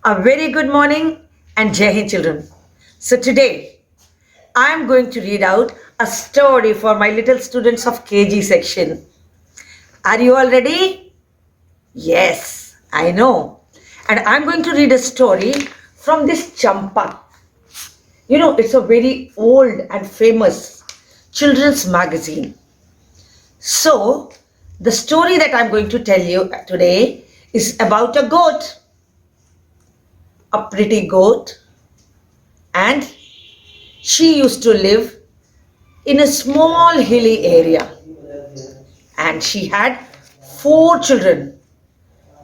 A very good morning and Jai Hind children. So today I am going to read out a story for my little students of KG section. Are you all ready? Yes, I know. And I'm going to read a story from this Champa. It's a very old and famous children's magazine. So, the story that I'm going to tell you today is about a goat, a pretty goat, and she used to live in a small hilly area and she had four children: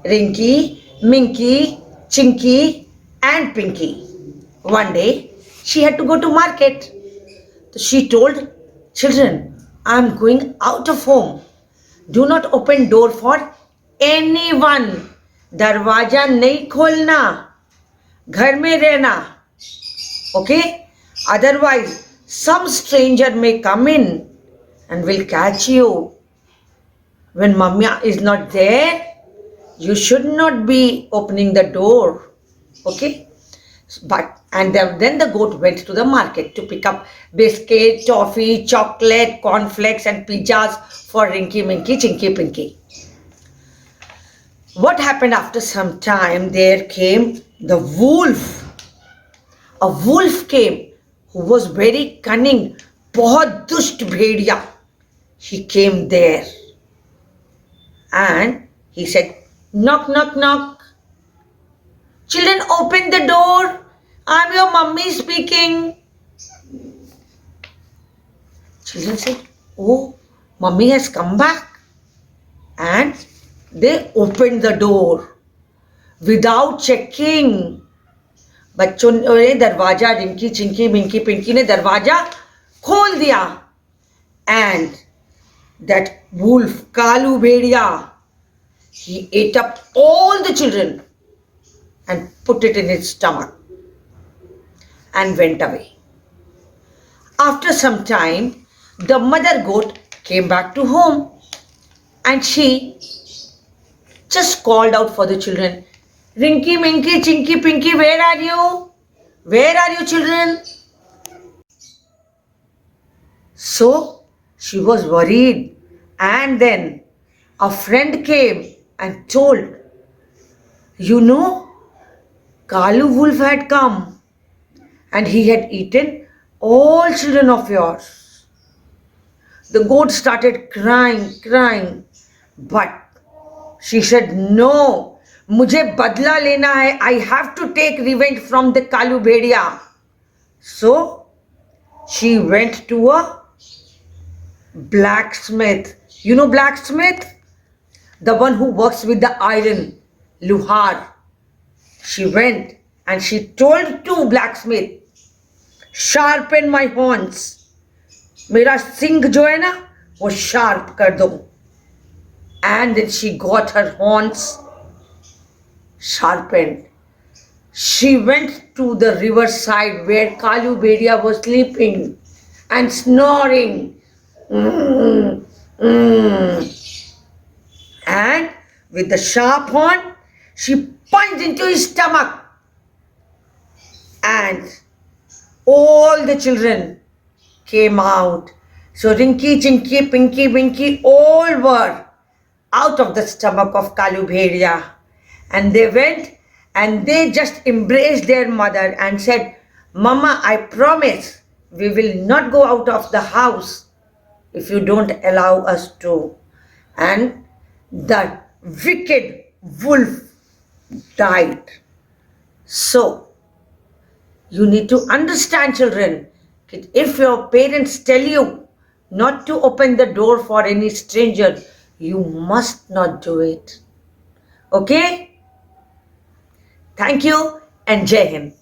Rinky, Minky, Chinky, and Pinky. One day she had to go to market. So she told children, I'm going out of home. Do not open door for anyone. दरवाजा नहीं खोलना, घर में रहना. Okay? Otherwise, some stranger may come in and will catch you. When mummy is not there, you should not be opening the door. Okay? Then the goat went to the market to pick up biscuit, toffee, chocolate, cornflakes, and pizzas for Rinky, Minky, Chinky, Pinky. What happened after some time? There came the wolf. A wolf came who was very cunning. बहुत दुष्ट भेड़िया. He came there and he said, knock, knock, knock. Children, open the door. I'm your mummy speaking. Children said, oh, mummy has come back. And they opened the door without checking. बच्चों ने दरवाजा, रिंकी, चिंकी, मिंकी, पिंकी ने दरवाजा खोल दिया. And that wolf, Kalu Bhediya, he ate up all the children and put it in his stomach and went away. After some time, the mother goat came back to home and she just called out for the children. Rinky, Minky, Chinky, Pinky, where are you? Where are you, children? So she was worried, and then a friend came and told, Kalu Wolf had come and he had eaten all children of yours. The goat started crying, but she said, no, मुझे बदला लेना है. I have to take revenge from the Kalu Bhediya. So she went to a blacksmith. You know blacksmith? The one who works with the iron, luhar. She went and she told to blacksmith, sharpen my horns. मेरा सिंग जो है ना वो sharp कर दो. And then she got her horns sharpened. She went to the riverside where Kalu Bhediya was sleeping and snoring. And with the sharp horn, she punched into his stomach. And all the children came out. So Rinky, Chinky, Pinky, Winky, all were out of the stomach of Kalu Bhediya. And they went and they just embraced their mother and said, Mama, I promise we will not go out of the house if you don't allow us to. And the wicked wolf died. So, you need to understand, children, that if your parents tell you not to open the door for any stranger, you must not do it. Okay? Thank you and Jai Hind.